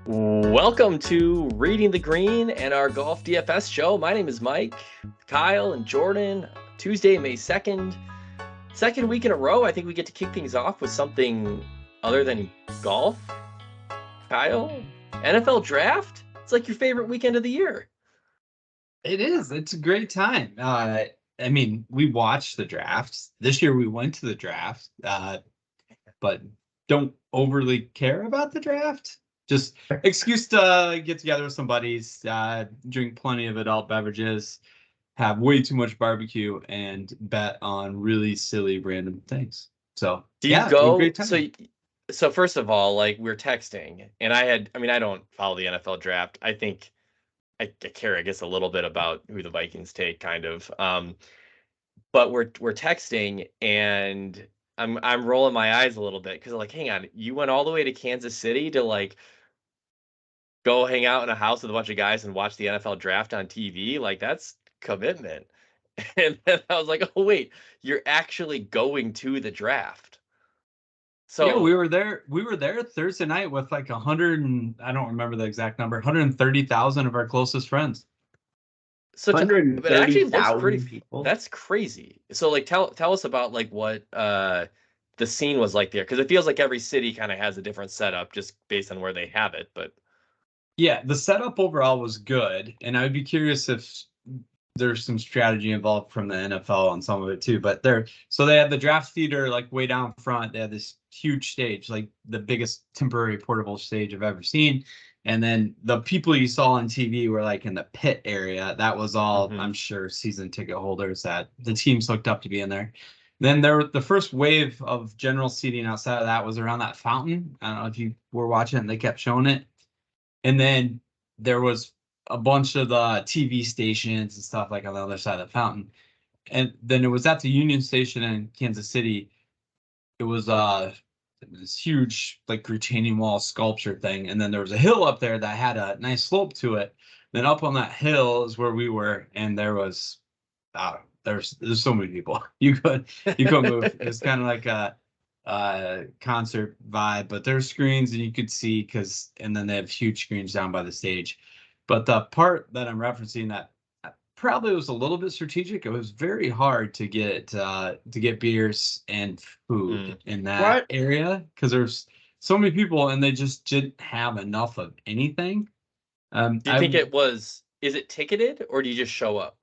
Welcome to Reading the Green and our Golf DFS show. My name is Mike, Kyle, and Jordan. Tuesday, May 2nd. Second week in a row, I think we get to kick things off with something other than golf. Kyle, NFL draft? It's like your favorite weekend of the year. It is. It's a great time. We watched the drafts. This year we went to the draft, but don't overly care about the draft. Just excuse to get together with some buddies, drink plenty of adult beverages, have way too much barbecue, and bet on really silly random things. So Do you go? Great time. So first of all, like, we're texting, and I don't follow the NFL draft. I think I care, I guess, a little bit about who the Vikings take, kind of. But we're texting, and I'm rolling my eyes a little bit because, like, hang on, you went all the way to Kansas City to like go hang out in a house with a bunch of guys and watch the NFL draft on TV? Like, that's commitment. And then I was like, oh wait, you're actually going to the draft. So yeah, we were there Thursday night with like 100 and I don't remember the exact number, 130,000 of our closest friends. So but it actually looks pretty people. That's crazy. So like tell us about like what the scene was like there, because it feels like every city kind of has a different setup just based on where they have it. But yeah, the setup overall was good, and I would be curious if there's some strategy involved from the NFL on some of it too. But they had the draft theater like way down front. They had this huge stage, like the biggest temporary portable stage I've ever seen. And then the people you saw on TV were like in the pit area. That was all, I'm sure, season ticket holders that the teams looked up to be in there. Then the first wave of general seating outside of that was around that fountain. I don't know if you were watching it, they kept showing it. And then there was a bunch of the TV stations and stuff like on the other side of the fountain. And then it was at the Union Station in Kansas City. It was this huge like retaining wall sculpture thing. And then there was a hill up there that had a nice slope to it. Then up on that hill is where we were. And there was, there's so many people. You couldn't move. It's kind of like a concert vibe, but there's screens and you could see and then they have huge screens down by the stage. But the part that I'm referencing that probably was a little bit strategic. It was very hard to get beers and food in that area because there's so many people and they just didn't have enough of anything. Do you think is it ticketed or do you just show up?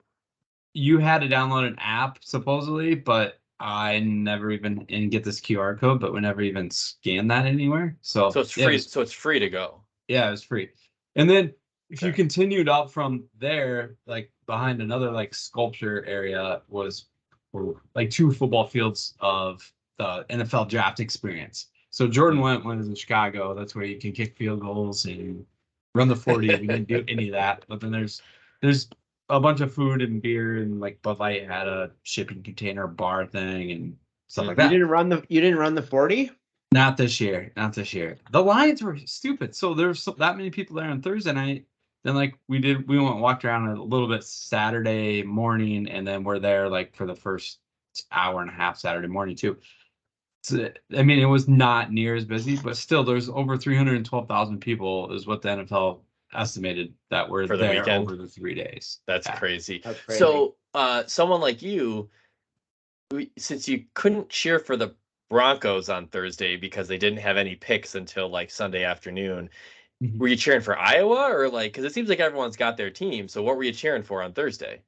You had to download an app supposedly, but I never even get this QR code, but we never even scanned that anywhere. So it's free. So it's free to go. Yeah, it was free. And then if you continued out from there, like behind another like sculpture area was like 2 football fields of the NFL draft experience. So Jordan went when he was in Chicago. That's where you can kick field goals and run the 40. We didn't do any of that. But then there's a bunch of food and beer, and like Bud Light had a shipping container bar thing and stuff like that. You didn't run the 40? Not this year. The lines were stupid. So there's that many people there on Thursday night. Then like we walked around a little bit Saturday morning, and then we're there like for the first hour and a half Saturday morning too. So, I mean, it was not near as busy, but still there's over 312,000 people is what the NFL estimated that were for the there weekend over the 3 days. That's crazy. So someone like you, since you couldn't cheer for the Broncos on Thursday because they didn't have any picks until like Sunday afternoon, were you cheering for Iowa or like, because it seems like everyone's got their team, so what were you cheering for on Thursday?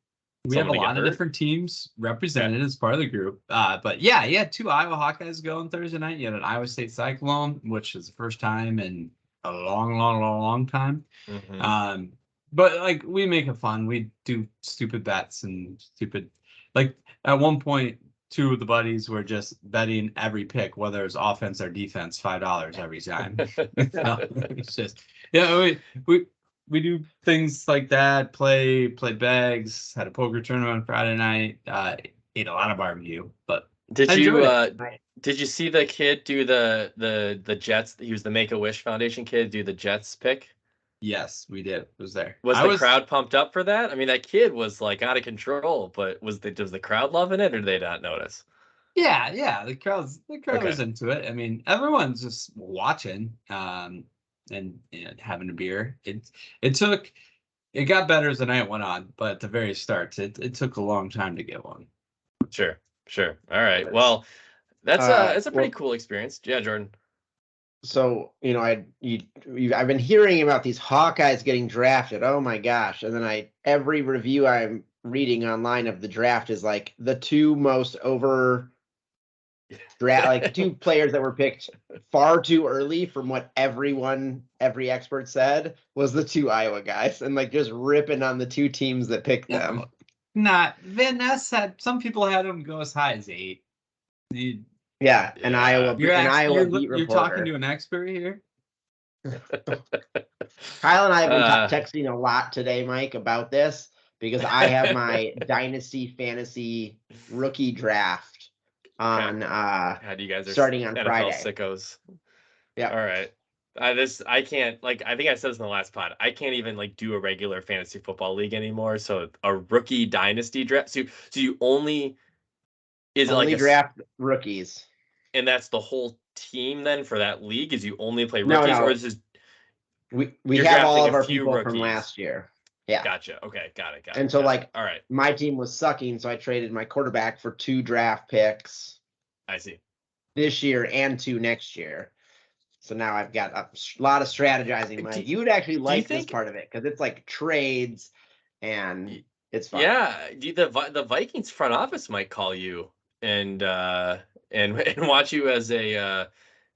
We have a lot of different teams represented as part of the group. But yeah, you had 2 Iowa Hawkeyes go on Thursday night. You had an Iowa State Cyclone, which is the first time in a long time. But like we make it fun. We do stupid bets and like at one point 2 of the buddies were just betting every pick, whether it's offense or defense, $5 every time. It's just we do things like that. Play bags. Had a poker tournament on Friday night. Ate a lot of barbecue. But did you see the kid do the Jets? He was the Make-A-Wish Foundation kid. Do the Jets pick? Yes, we did. It was there. Was the crowd pumped up for that? I mean, that kid was like out of control. But was the crowd loving it, or did they not notice? Yeah. The crowd was into it. I mean, everyone's just watching. and having a beer. It got better as the night went on, but at the very start, it took a long time to get one. Sure. All right. Well, it's a pretty cool experience. Yeah, Jordan. So, I've been hearing about these Hawkeyes getting drafted. Oh my gosh. And then every review I'm reading online of the draft is like the two most over draft, like two players that were picked far too early from what every expert said was the two Iowa guys, and like just ripping on the two teams that picked them. Not Van Ness had, some people had them go as high as 8. Yeah, an Iowa beat You're reporter. talking to an expert here. Kyle and I have been texting a lot today, Mike, about this because I have my Dynasty Fantasy rookie draft on how do you guys are starting on NFL Friday. Sickos. Yeah. All right. I can't, like, I think I said this in the last pod. I can't even like do a regular fantasy football league anymore. So a rookie dynasty draft. So you only draft rookies, and that's the whole team then for that league. Is you only play rookies, or is this we have all of our people from last year. Yeah. Gotcha. Okay. Got it. And so all right. My team was sucking, so I traded my quarterback for 2 draft picks. I see. This year and 2 next year. So now I've got a lot of strategizing. Mike, you would actually like this part of it because it's like trades and it's fun. Yeah, the Vikings front office might call you and watch you as a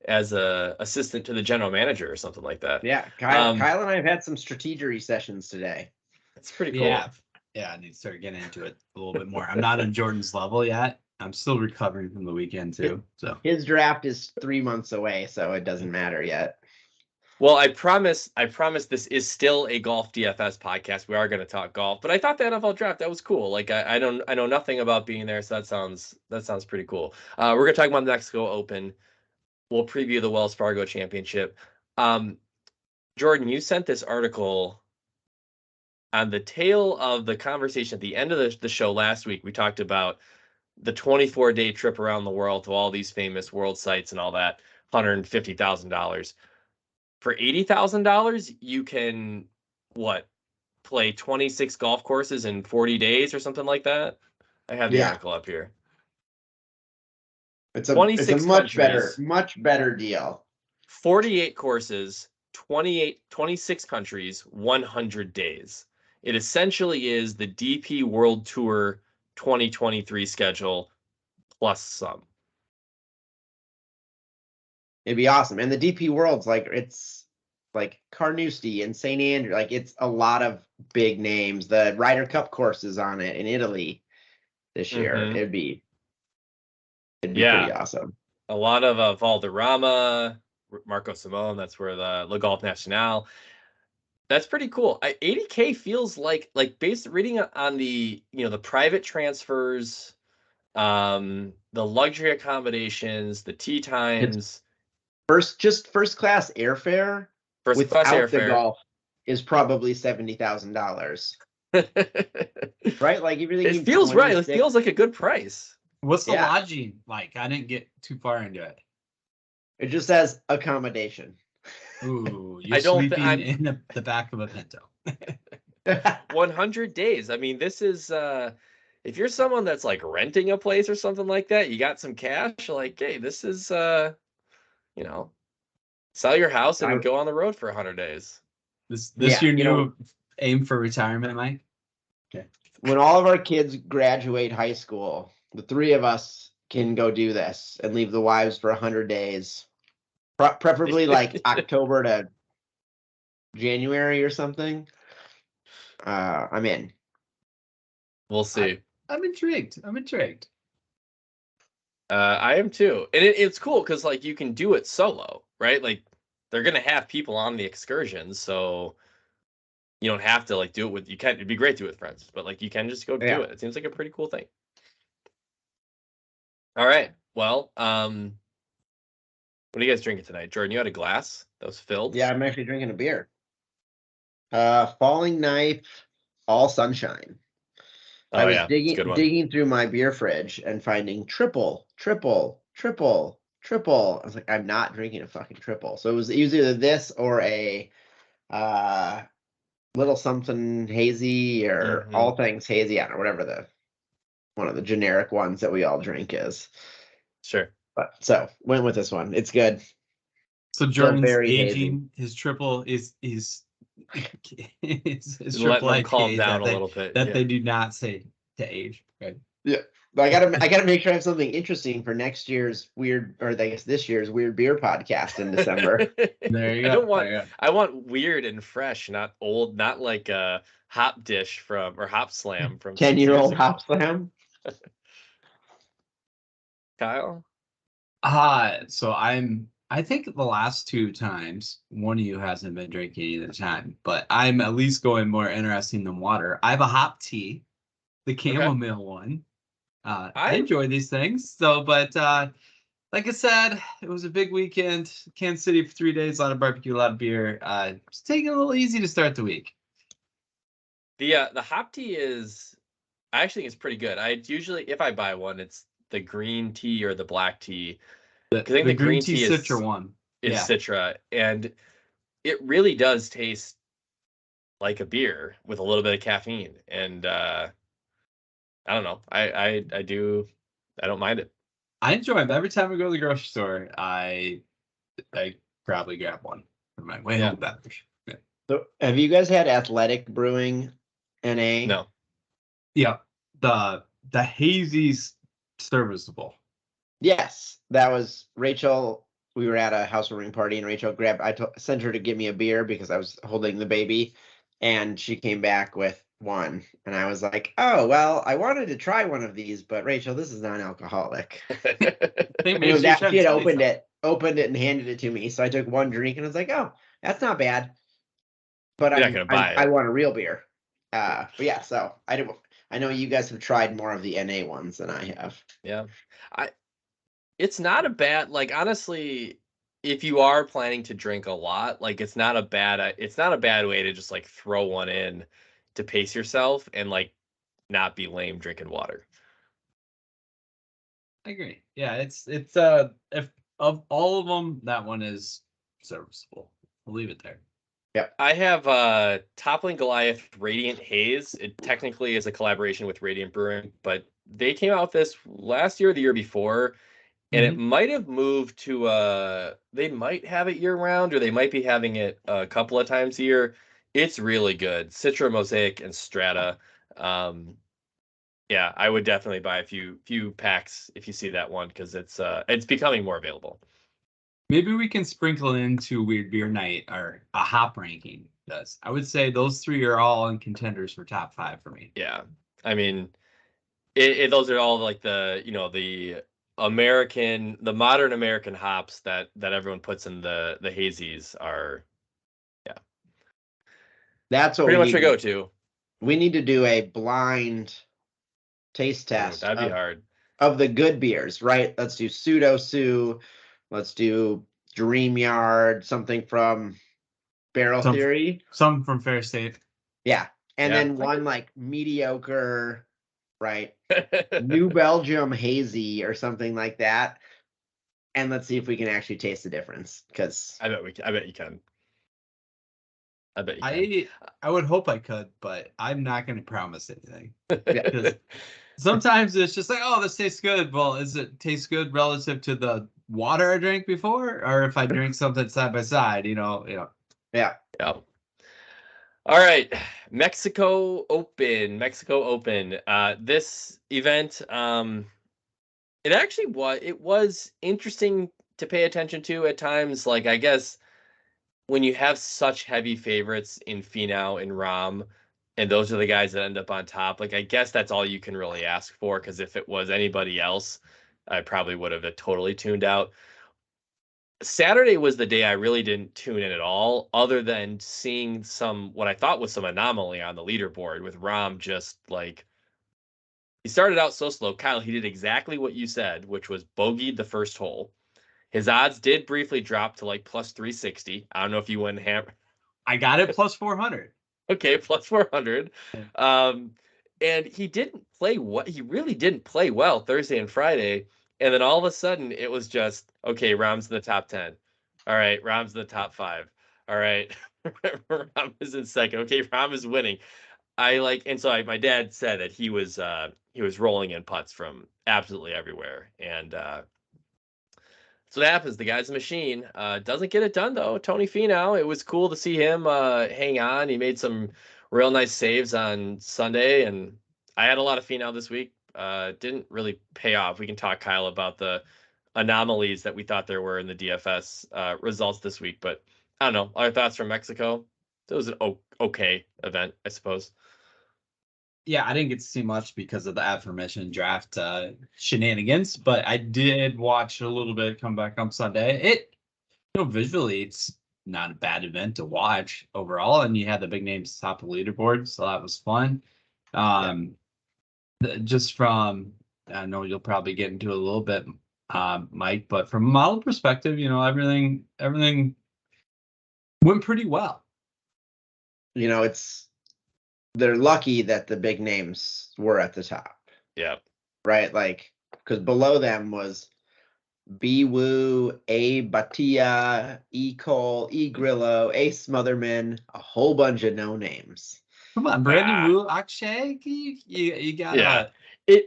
assistant to the general manager or something like that. Yeah, Kyle and I have had some strategery sessions today. That's pretty cool. Yeah, I need to start getting into it a little bit more. I'm not on Jordan's level yet. I'm still recovering from the weekend too. So his draft is 3 months away, so it doesn't matter yet. Well, I promise this is still a golf DFS podcast. We are going to talk golf, but I thought the NFL draft, that was cool. Like I know nothing about being there, so that sounds pretty cool. We're going to talk about the Mexico Open. We'll preview the Wells Fargo Championship. Jordan, you sent this article on the tail of the conversation at the end of the show last week. We talked about the 24-day trip around the world to all these famous world sites and all that, $150,000. For $80,000, you can play 26 golf courses in 40 days or something like that. I have the article up here. It's a much better deal. 48 courses, 26 countries, 100 days. It essentially is the DP World Tour 2023 schedule plus some. It'd be awesome. And the DP World's it's like Carnoustie and St. Andrew. Like it's a lot of big names. The Ryder Cup course is on it in Italy this year. It'd be pretty awesome. A lot of Valderrama, Marco Simone. That's where the Le Golf National. That's pretty cool. 80K feels like based reading on the the private transfers, the luxury accommodations, the tee times. First class airfare without the golf is probably $70,000. Right? Like if you're thinking it feels right. It feels like a good price. What's the lodging like? I didn't get too far into it. It just says accommodation. Ooh, you're sleeping in the back of a Pinto. 100 days. I mean, this is if you're someone that's like renting a place or something like that, you got some cash, like, hey, this is sell your house and go on the road for 100 days. This your new aim for retirement, Mike? Okay. When all of our kids graduate high school, the 3 of us can go do this and leave the wives for 100 days. Preferably like October to January or something. I'm in. We'll see. I'm intrigued. I am too. And it's cool because like you can do it solo, right? Like they're gonna have people on the excursions, so you don't have to like do it with it'd be great to do it with friends, but like you can just go do it. It seems like a pretty cool thing. All right. Well, what are you guys drinking tonight? Jordan, you had a glass that was filled? Yeah, I'm actually drinking a beer. Falling Knife, All Sunshine. I was digging through my beer fridge and finding triple triple. I was like, I'm not drinking a fucking triple. So it was either this or a little something hazy or all things hazy. I don't know, whatever one of the generic ones that we all drink is. Sure. But so went with this one. It's good. So Jordan's aging. His triple is his triple let them calm IPAs down a little bit. That they do not say to age. Right. Yeah. But I gotta make sure I have something interesting for next year's this year's weird beer podcast in December. There you go. I want weird and fresh, not old, not like a hop dish or hop slam from 10-year-old hop slam. Kyle? So I think the last 2 times, one of you hasn't been drinking either time, but I'm at least going more interesting than water. I have a Hoptea, the chamomile one. I enjoy these things. So, but like I said, it was a big weekend. Kansas City for 3 days, a lot of barbecue, a lot of beer. Just taking it a little easy to start the week. The Hoptea I actually think it's pretty good. I usually, if I buy one, it's the green tea or the black tea. I think the green tea Citra one is Citra, and it really does taste like a beer with a little bit of caffeine. And I don't know. I don't mind it. I enjoy them. Every time I go to the grocery store, I probably grab one for my way home beverage. Yeah. So have you guys had Athletic Brewing NA? No. Yeah. The Hazy's serviceable. Yes. That was Rachel. We were at a housewarming party and Rachel sent her to give me a beer because I was holding the baby, and she came back with one, and I was like, oh, well, I wanted to try one of these, but Rachel, this is non-alcoholic. She had opened it and handed it to me, so I took one drink and I was like, oh, that's not bad, but I want a real beer. But yeah, so I know you guys have tried more of the NA ones than I have. Yeah, it's not a bad, like, honestly, if you are planning to drink a lot, like, it's not a bad way to just like throw one in to pace yourself and like not be lame drinking water. I agree. Yeah, it's if of all of them, that one is serviceable. We'll leave it there. Yeah, I have Toppling Goliath Radiant Haze. It technically is a collaboration with Radiant Brewing, but they came out with this last year or the year before, and it might have moved to they might have it year round, or they might be having it a couple of times a year. It's really good. Citra, Mosaic, and Strata. Yeah, I would definitely buy a few packs if you see that one, because it's becoming more available. Maybe we can sprinkle into Weird Beer Night or a hop ranking. I would say those 3 are all in contenders for top 5 for me. Yeah, I mean, those are all like the modern American hops that everyone puts in the hazies are. Yeah, that's what pretty much a go-to. We need to do a blind taste test. That'd be hard. Of the good beers, right? Let's do Pseudo Sue. Let's do Dream Yard, something from Barrel Theory. Some from Fair State. Yeah. And then one like mediocre, right? New Belgium Hazy or something like that. And let's see if we can actually taste the difference. Because I bet you can. I would hope I could, but I'm not going to promise anything. Because sometimes it's just like, oh, this tastes good. Well, does it taste good relative to the water I drank before, or if I drink something side by side? Yeah. All right, Mexico Open. This event, it was interesting to pay attention to at times. Like, I guess when you have such heavy favorites in Finau and Rom, and those are the guys that end up on top, like, I guess that's all you can really ask for, because if it was anybody else, I probably would have totally tuned out. Saturday was the day I really didn't tune in at all, other than seeing what I thought was some anomaly on the leaderboard with Rom. Just like, he started out so slow. Kyle, he did exactly what you said, which was bogeyed the first hole. His odds did briefly drop to like plus 360. I don't know if you went hammer. I got it plus 400. Okay, plus 400. Yeah. And he didn't play he really didn't play well Thursday and Friday. And then all of a sudden it was just, okay, Rahm's in the top 10. All right, Rahm's in the top 5. All right, Rahm is in second. Okay, Rahm is winning. And so my dad said that he was rolling in putts from absolutely everywhere. And so that happens. The guy's a machine. Doesn't get it done though. Tony Finau. It was cool to see him hang on. He made some real nice saves on Sunday, and I had a lot of Finau this week. Didn't really pay off. We can talk, Kyle, about the anomalies that we thought there were in the DFS results this week, but I don't know. Our thoughts from Mexico. It was an okay event, I suppose. Yeah, I didn't get to see much because of the aforementioned draft shenanigans, but I did watch a little bit come back on Sunday. Visually, it's not a bad event to watch overall, and you had the big names top of the leaderboard, so that was fun. Just from, I know you'll probably get into it a little bit, Mike, but from a model perspective, everything went pretty well. They're lucky that the big names were at the top. Yeah. Right? Like, because below them was B. Wu, A. Batia, E. Cole, E. Grillo, A. Smotherman, a whole bunch of no names. Come on, Brandon Wu, Akshay, you got Akshay is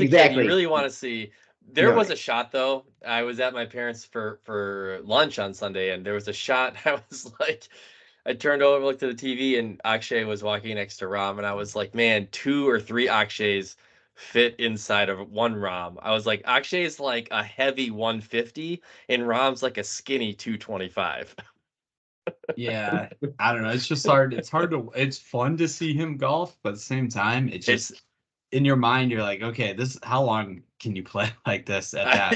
a kid you really want to see. There was a shot though. I was at my parents for lunch on Sunday, and there was a shot. I was like, I turned over, looked at the TV, and Akshay was walking next to Rahm, and I was like, man, 2 or 3 Akshays fit inside of one Rahm. I was like, Akshay is like a heavy 150, and Rahm's like a skinny 225. Yeah, I don't know. It's just hard. It's fun to see him golf, but at the same time, it's just in your mind, you're like, okay, how long can you play like this at that?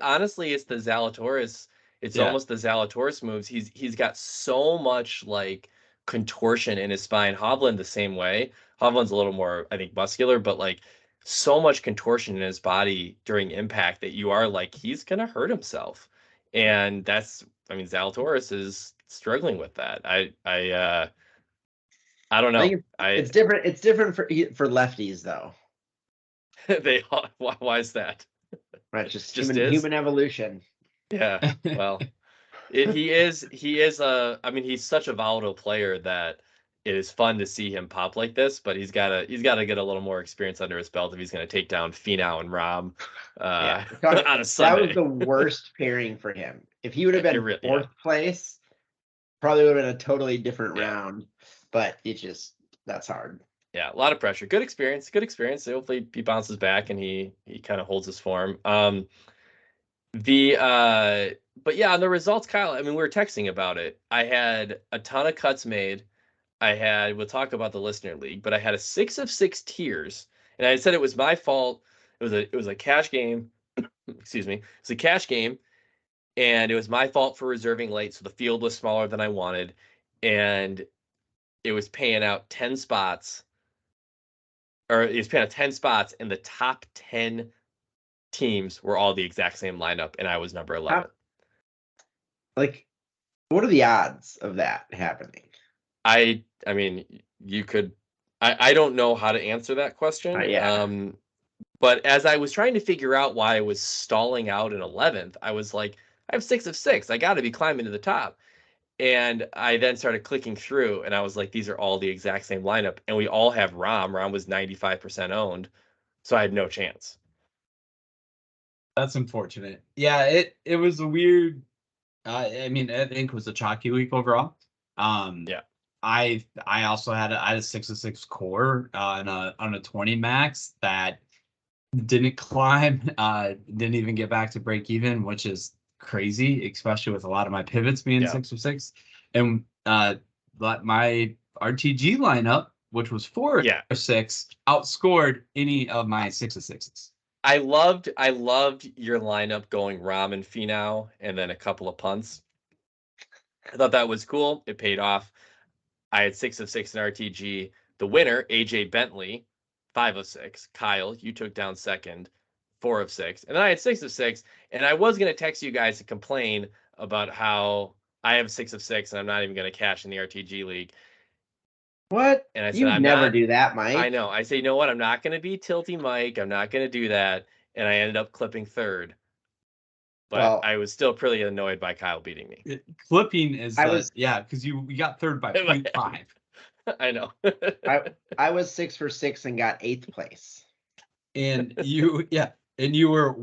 Honestly, it's the Zalatoris. It's almost the Zalatoris moves. He's got so much like contortion in his spine. Hovland the same way. Hovland's a little more, I think, muscular, but like so much contortion in his body during impact that you are like, he's gonna hurt himself. And Zalatoris is struggling with that. I don't know. It's different. It's different for lefties though. Why is that? Right, just human evolution. Yeah, well, he is he's such a volatile player that it is fun to see him pop like this, but he's got to get a little more experience under his belt if he's going to take down Finau and Rahm on a Sunday. That was the worst pairing for him. If he would have been fourth place, probably would have been a totally different round, but that's hard. Yeah, a lot of pressure. Good experience. Hopefully he bounces back and he kind of holds his form. But yeah, on the results, Kyle, we were texting about it. I had a ton of cuts made. We'll talk about the listener league, but I had a 6 of 6 tiers, and I said it was my fault. It was a cash game. Excuse me. It's a cash game, and it was my fault for reserving late, so the field was smaller than I wanted, and it was paying out 10 spots, or it was paying out 10 spots, and the top 10 teams were all the exact same lineup, and I was number 11. What are the odds of that happening? You could. I don't know how to answer that question. But as I was trying to figure out why I was stalling out in 11th, I was like, I have 6 of 6. I got to be climbing to the top. And I then started clicking through, and I was like, these are all the exact same lineup, and we all have Rahm. Rahm was 95% owned, so I had no chance. That's unfortunate. Yeah, it was a weird. I think it was a chalky week overall. Yeah. I also had a 6 of 6 core on a 20 max that didn't climb, didn't even get back to break even, which is crazy, especially with a lot of my pivots being 6 of 6. And my RTG lineup, which was 4 of 6, outscored any of my 6 of 6s. I loved your lineup going Rahm and Finau and then a couple of punts. I thought that was cool. It paid off. I had 6 of 6 in RTG. The winner, AJ Bentley, 5 of 6. Kyle, you took down second, 4 of 6. And then I had 6 of 6. And I was going to text you guys to complain about how I have 6 of 6 and I'm not even going to cash in the RTG league. What? And I said, You I'm never not. do that, Mike. I know. I say, you know what? I'm not going to be tilty Mike. I'm not going to do that. And I ended up clipping third. But Well, I was still pretty annoyed by Kyle beating me. Clipping is I because you got third by 0.5. I know. I was 6 for 6 and got 8th place. And you were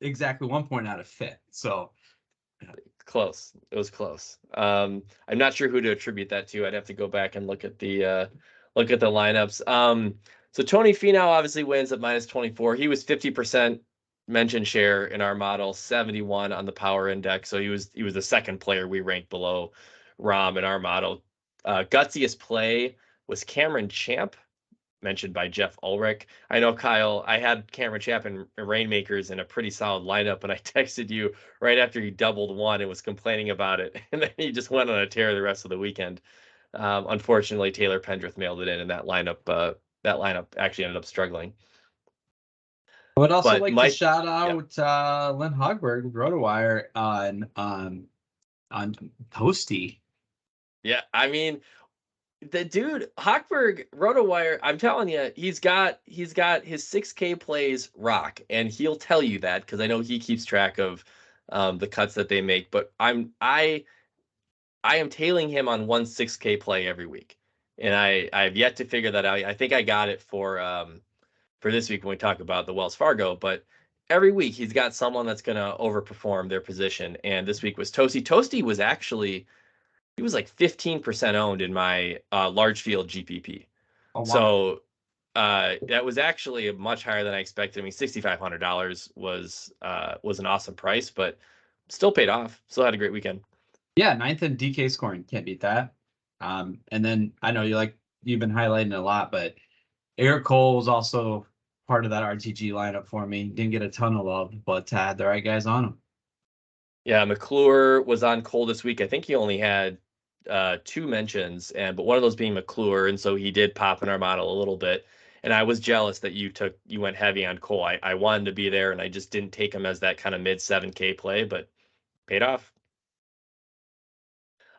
exactly 1 point out of 5th. So close. It was close. I'm not sure who to attribute that to. I'd have to go back and look at the lineups. So Tony Finau obviously wins at -24. He was 50% mention share in our model, 71 on the power index. So he was the second player we ranked below Rahm in our model. Gutsiest play was Cameron Champ, mentioned by Jeff Ulrich. I know, Kyle, I had Cameron Champ and Rainmakers in a pretty solid lineup, and I texted you right after he doubled one and was complaining about it. And then he just went on a tear the rest of the weekend. Unfortunately, Taylor Pendrith mailed it in, and that lineup actually ended up struggling. I would also But like Mike, to shout out Lynn Hogberg, RotoWire, on Toasty. Yeah, I mean, the dude Hochberg RotoWire, I'm telling you, he's got his 6K plays rock, and he'll tell you that because I know he keeps track of the cuts that they make. But I am tailing him on one 6K play every week, and I have yet to figure that out. I think I got it for this week when we talk about the Wells Fargo, but every week he's got someone that's going to overperform their position, and this week was Toasty. Toasty was actually. He was like 15% owned in my large field GPP. Oh, wow. So that was actually much higher than I expected. I mean, $6,500 was an awesome price, but still paid off. Still had a great weekend. Yeah, 9th in DK scoring, can't beat that. And then I know you've been highlighting it a lot, but Eric Cole was also part of that RTG lineup for me. Didn't get a ton of love, but had the right guys on him. Yeah, McClure was on Cole this week. I think he only had 2 mentions, but one of those being McClure, and so he did pop in our model a little bit. And I was jealous that you went heavy on Cole. I wanted to be there, and I just didn't take him as that kind of mid 7K play, but paid off.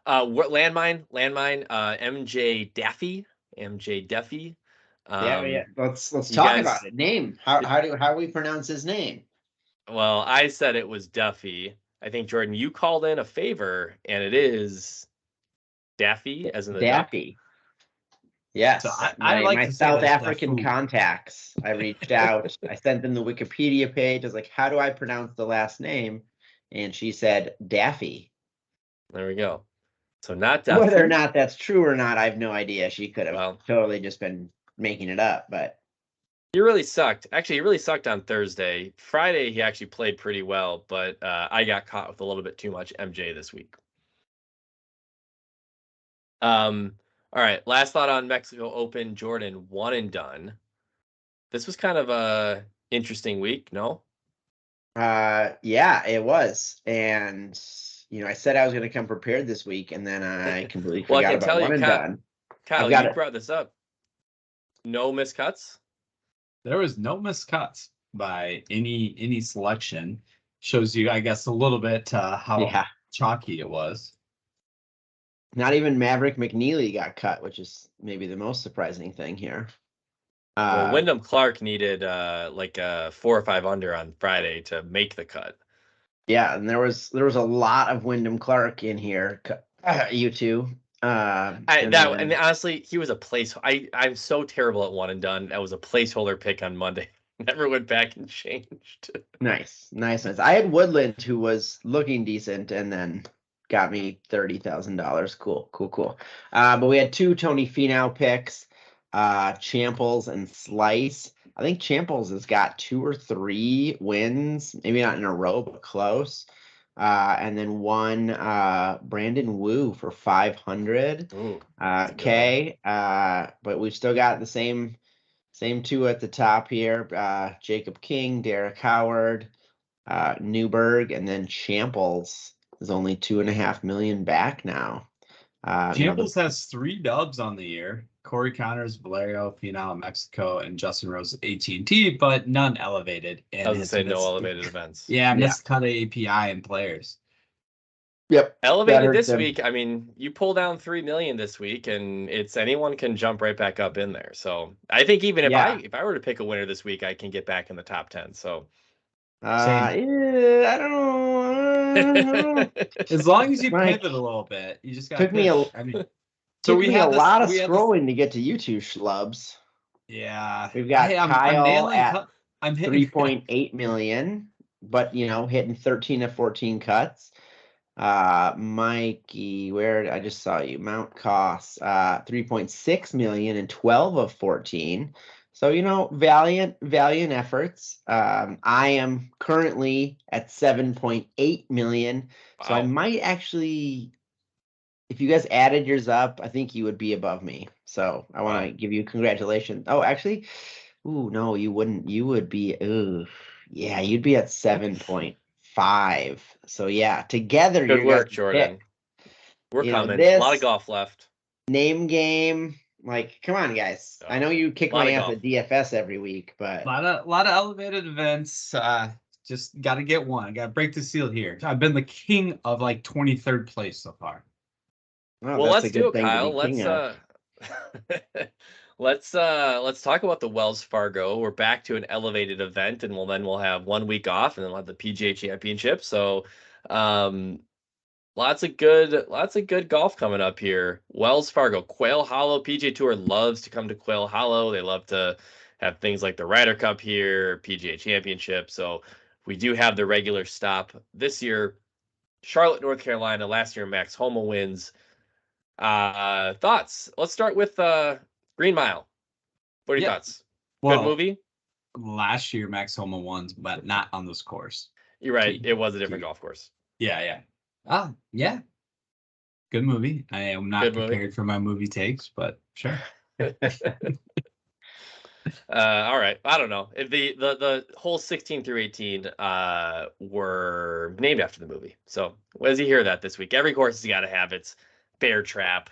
Landmine, MJ Daffy. Yeah. Let's talk about it. Name. How we pronounce his name? Well, I said it was Duffy. I think, Jordan, you called in a favor, and it is Daffy, as in the Daffy. duck. Yes. So I like my to say South that's African contacts. I reached out. I sent them the Wikipedia page. I was like, how do I pronounce the last name? And she said Daffy. There we go. So not Duffy. Whether or not that's true or not, I have no idea. She could have totally just been making it up, but he really sucked. Actually, he really sucked on Thursday. Friday, he actually played pretty well, but I got caught with a little bit too much MJ this week. All right, last thought on Mexico Open. Jordan, one and done. This was kind of a interesting week, no? Yeah, it was. And I said I was going to come prepared this week, and then I completely forgot about one and done. Kyle, you brought this up. No miscuts? There was no miscuts by any selection. Shows you, I guess, a little bit how chalky it was. Not even Maverick McNeely got cut, which is maybe the most surprising thing here. Well, Wyndham Clark needed like a 4 or 5 under on Friday to make the cut. Yeah, and there was a lot of Wyndham Clark in here. You two. And honestly, he was a place. I'm so terrible at one and done. That was a placeholder pick on Monday. Never went back and changed. Nice. I had Woodland, who was looking decent, and then got me $30,000. Cool. But we had 2 Tony Finau picks, Champles and Slice. I think Champles has got 2 or 3 wins, maybe not in a row, but close. And then 1 Brandon Wu for 500 K. But we've still got the same 2 at the top here. Jacob King, Derek Howard, Newberg, and then Champles is only 2.5 million back now. Champles has 3 dubs on the year. Corey Connors, Valerio, Finau, Mexico, and Justin Rose at AT&T, but none elevated. And I was going to say no elevated events. Yeah, miscut API and players. Yep. Elevated this week. I mean, you pull down 3 million this week, and it's anyone can jump right back up in there. So I think even if I were to pick a winner this week, I can get back in the top 10. So I don't know. As long as you pivot a little bit, you just got took me a lot of scrolling to get to you two schlubs. Yeah, we've got Kyle at 3.8 million, but hitting 13 of 14 cuts. Mikey, where I just saw you, Mount Costs 3.6 million and 12 of 14. So valiant efforts. I am currently at 7.8 million. Wow. So I might actually, if you guys added yours up, I think you would be above me. So I want to give you congratulations. Oh, actually, no, you wouldn't. You would be, yeah, you'd be at 7.5. So yeah, together. Good work, Jordan. We're coming. A lot of golf left. Name game. Like, come on, guys. I know you kick my ass at DFS every week, but a lot of elevated events. Just got to get one. Got to break the seal here. I've been the king of like 23rd place so far. Oh, well, let's do it, Kyle. Let's talk about the Wells Fargo. We're back to an elevated event, and we'll have 1 week off, and then we'll have the PGA Championship. So, lots of good golf coming up here. Wells Fargo, Quail Hollow. PGA Tour loves to come to Quail Hollow. They love to have things like the Ryder Cup here, PGA Championship. So we do have the regular stop this year. Charlotte, North Carolina. Last year, Max Homa wins. Thoughts? Let's start with Green Mile. What are your thoughts? Good movie? Last year, Max Homa won, but not on this course. You're right. It was a different golf course. Yeah. Yeah. Good movie. I am not prepared for my movie takes, but sure. All right. I don't know. If the whole 16 through 18 were named after the movie. So as you hear that this week, every course has got to have its Bear Trap,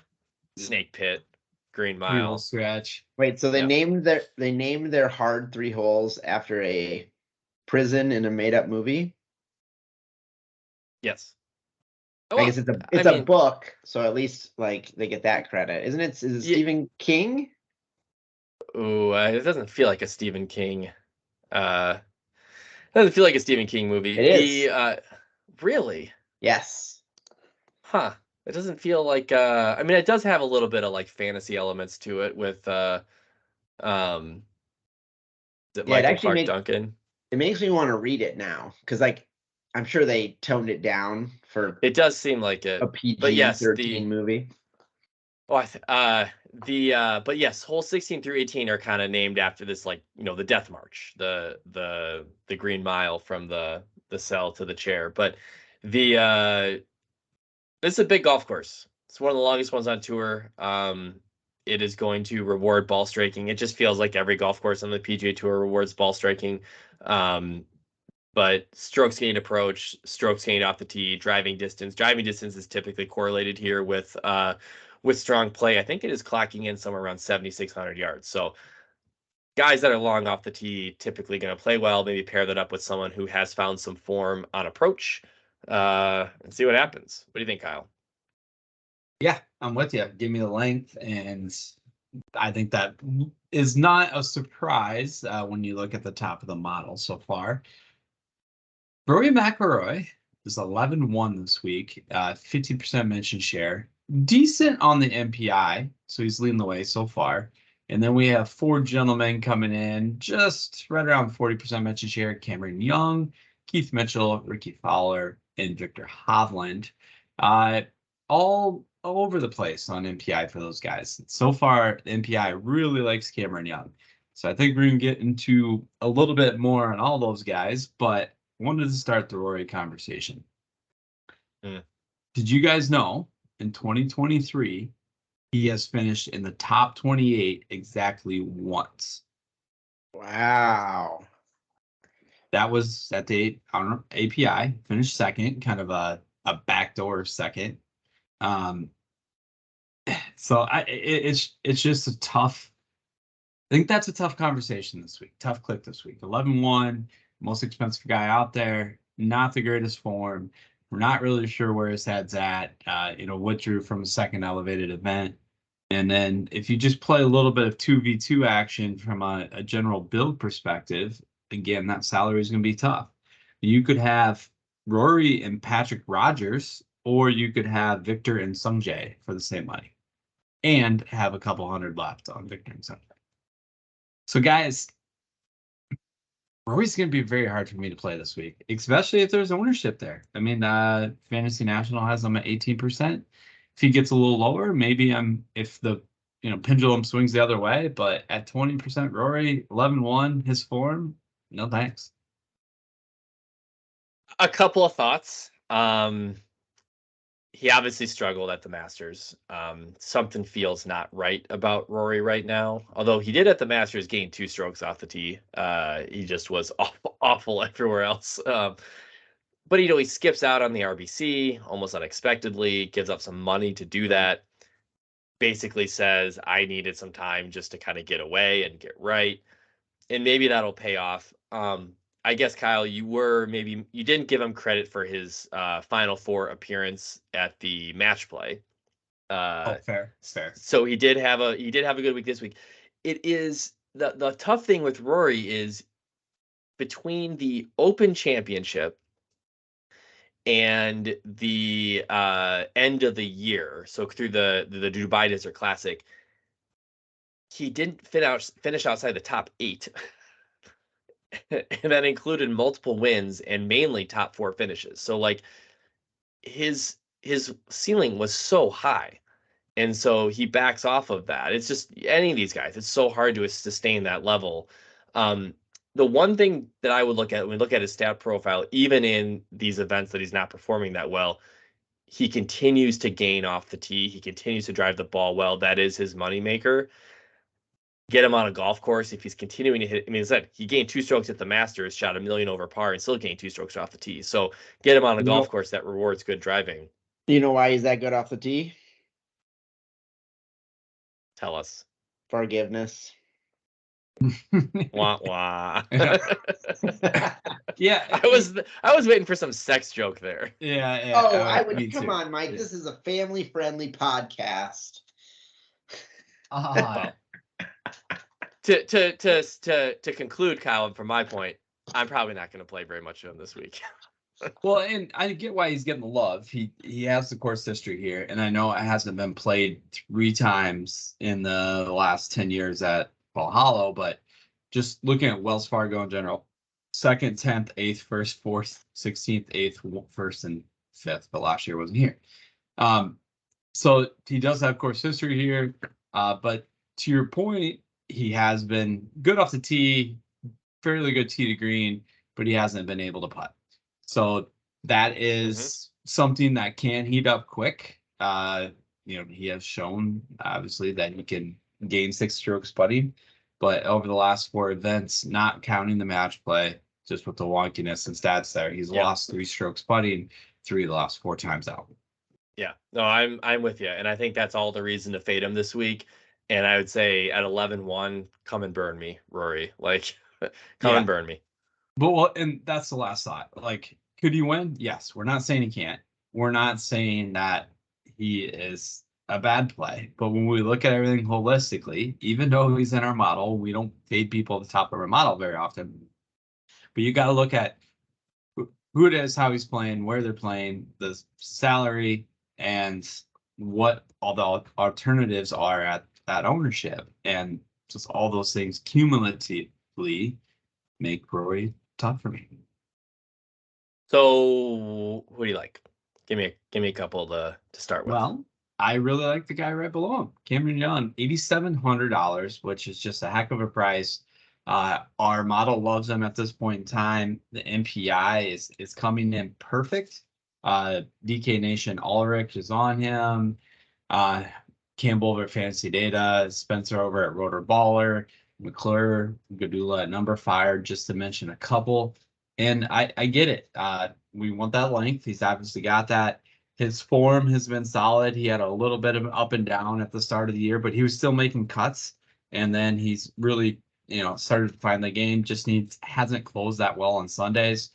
Snake Pit, Green Mile, Scratch. Wait, so they named their hard 3 holes after a prison in a made up movie? Yes. I guess it's a book, so at least like they get that credit, isn't it? Is it Stephen King? Ooh, it doesn't feel like a Stephen King. Doesn't feel like a Stephen King movie. It is. Really? Yes. Huh. It doesn't feel like. I mean, it does have a little bit of like fantasy elements to it with. Michael Clark Duncan. It makes me want to read it now because like. I'm sure they toned it down for. It does seem like it. A PG-13 movie. Oh, but yes, hole 16 through 18 are kind of named after this, like the Death March, the Green Mile from the cell to the chair. But this is a big golf course. It's one of the longest ones on tour. It is going to reward ball striking. It just feels like every golf course on the PGA Tour rewards ball striking. But strokes gained approach, strokes gained off the tee, driving distance. Driving distance is typically correlated here with strong play. I think it is clocking in somewhere around 7,600 yards. So guys that are long off the tee typically going to play well. Maybe pair that up with someone who has found some form on approach and see what happens. What do you think, Kyle? Yeah, I'm with you. Give me the length, and I think that is not a surprise when you look at the top of the model so far. Rory McIlroy is 11-1 this week, 50% mention share. Decent on the MPI, so he's leading the way so far. And then we have 4 gentlemen coming in, just right around 40% mention share. Cameron Young, Keith Mitchell, Ricky Fowler, and Victor Hovland. All over the place on MPI for those guys. So far, the MPI really likes Cameron Young. So I think we're going to get into a little bit more on all those guys, but wanted to start the Rory conversation. Did you guys know in 2023 he has finished in the top 28 exactly once? Wow. That was at the API, finished second, kind of a backdoor second. So it's just a tough. I think that's a tough conversation this week. Tough click this week. 11-1. Most expensive guy out there, not the greatest form. We're not really sure where his head's at. Withdrew from a second elevated event. And then if you just play a little bit of 2v2 action from a general build perspective, again, that salary is going to be tough. You could have Rory and Patrick Rogers, or you could have Victor and Sungjae for the same money and have a couple hundred left on Victor and Sungjae. So guys, Rory's going to be very hard for me to play this week, especially if there's ownership there. I mean, Fantasy National has him at 18%. If he gets a little lower, maybe if the pendulum swings the other way, but at 20% Rory, 11-1, his form, no thanks. A couple of thoughts. He obviously struggled at the Masters. Something feels not right about Rory right now. Although he did at the Masters gain 2 strokes off the tee. He just was awful everywhere else. But he skips out on the RBC almost unexpectedly, gives up some money to do that. Basically says, I needed some time just to kind of get away and get right. And maybe that'll pay off. I guess, Kyle, you didn't give him credit for his Final Four appearance at the match play. Fair. So he did have a good week this week. It is the tough thing with Rory is between the Open Championship and the end of the year, so through the Dubai Desert Classic, he didn't finish outside the top 8. And that included multiple wins and mainly top 4 finishes. So like his ceiling was so high. And so he backs off of that. It's just any of these guys, it's so hard to sustain that level. The one thing that I would look at when we look at his stat profile, even in these events that he's not performing that well, he continues to gain off the tee. He continues to drive the ball well. That is his moneymaker. Get him on a golf course if he's continuing to hit. I mean, as I said, he gained 2 strokes at the Masters, shot 1 million over par, and still gained 2 strokes off the tee. So get him on a golf course that rewards good driving. You know why he's that good off the tee? Tell us. Forgiveness. Wah wah. Yeah, I was waiting for some sex joke there. Yeah. Oh, I would come on, Mike. Yeah. This is a family-friendly podcast. To conclude, Kyle, from my point, I'm probably not going to play very much of him this week. Well, and I get why he's getting the love. He has the course history here, and I know it hasn't been played 3 times in the last 10 years at Valhalla, but just looking at Wells Fargo in general, 2nd, 10th, 8th, 1st, 4th, 16th, 8th, 1st, and 5th, but last year wasn't here. So he does have course history here, but to your point, he has been good off the tee, fairly good tee to green, but he hasn't been able to putt. So that is something that can heat up quick. He has shown obviously that he can gain 6 strokes putting, but over the last 4 events, not counting the match play, just with the wonkiness and stats there, he's lost 3 strokes putting 3 of the last 4 times out. Yeah, no, I'm with you, and I think that's all the reason to fade him this week. And I would say at 11-1, come and burn me, Rory. Like, come and burn me. But and that's the last thought. Like, could he win? Yes. We're not saying he can't. We're not saying that he is a bad play. But when we look at everything holistically, even though he's in our model, we don't fade people at the top of our model very often. But you got to look at who it is, how he's playing, where they're playing, the salary, and what all the alternatives are at that ownership. And just all those things cumulatively make Rory tough for me. So who do you like? Give me a couple to start with. Well, I really like the guy right below him, Cameron Young, $8,700, which is just a heck of a price. Our model loves him at this point in time. The MPI is coming in perfect. DK Nation Ulrich is on him. Campbell over at Fantasy Data, Spencer over at Rotor Baller, McClure, Gadula at Number Fire, just to mention a couple. And I get it. We want that length. He's obviously got that. His form has been solid. He had a little bit of up and down at the start of the year, but he was still making cuts. And then he's really, started to find the game. Just hasn't closed that well on Sundays.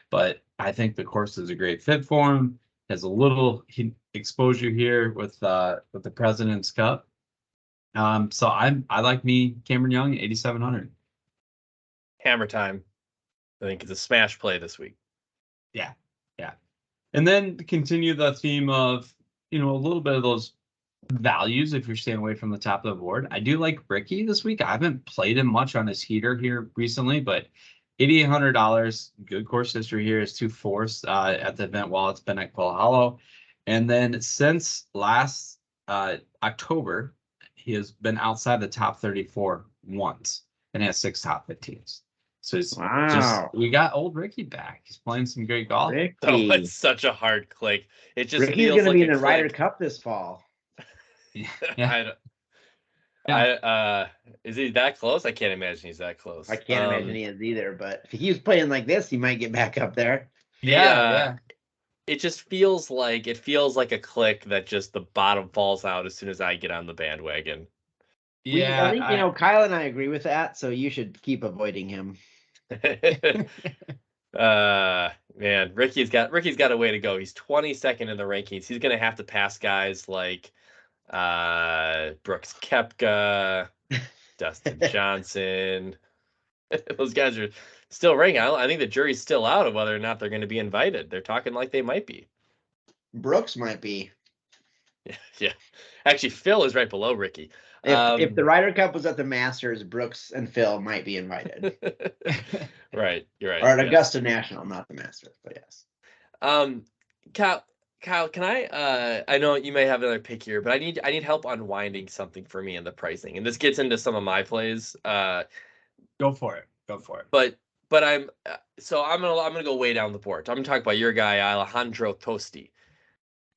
But I think the course is a great fit for him. Has a little exposure here with the President's Cup. So I like me Cameron Young 8,700. Hammer time. I think it's a smash play this week. Yeah. And then to continue the theme of, a little bit of those values if you're staying away from the top of the board. I do like Ricky this week. I haven't played him much on his heater here recently, but $8,800, good course history here is 2/4 at the event while it's been at Quail Hollow. And then since last October, he has been outside the top 34 once and has 6 top 15s. So it's we got old Ricky back. He's playing some great golf. Ricky. Oh, it's such a hard click. It just Ricky's feels going to like be in a the Ryder click. Cup this fall. Is he that close? I can't imagine he's that close. I can't imagine he is either, but if he keeps playing like this, he might get back up there. Yeah. It just feels like a click that just the bottom falls out as soon as I get on the bandwagon. I think Kyle and I agree with that, so you should keep avoiding him. Man, Ricky's got a way to go. He's 22nd in the rankings. He's gonna have to pass guys like Brooks Koepka, Dustin Johnson. Those guys are still ranking. I think the jury's still out of whether or not they're going to be invited. They're talking like they might be. Brooks might be. Yeah. Actually, Phil is right below Ricky. If the Ryder Cup was at the Masters, Brooks and Phil might be invited. Right, you're right. Or at Augusta National, not the Masters, but yes. Kyle, can I know you may have another pick here, but I need help unwinding something for me in the pricing. And this gets into some of my plays. Go for it. But I'm gonna go way down the board. I'm gonna talk about your guy Alejandro Tosti.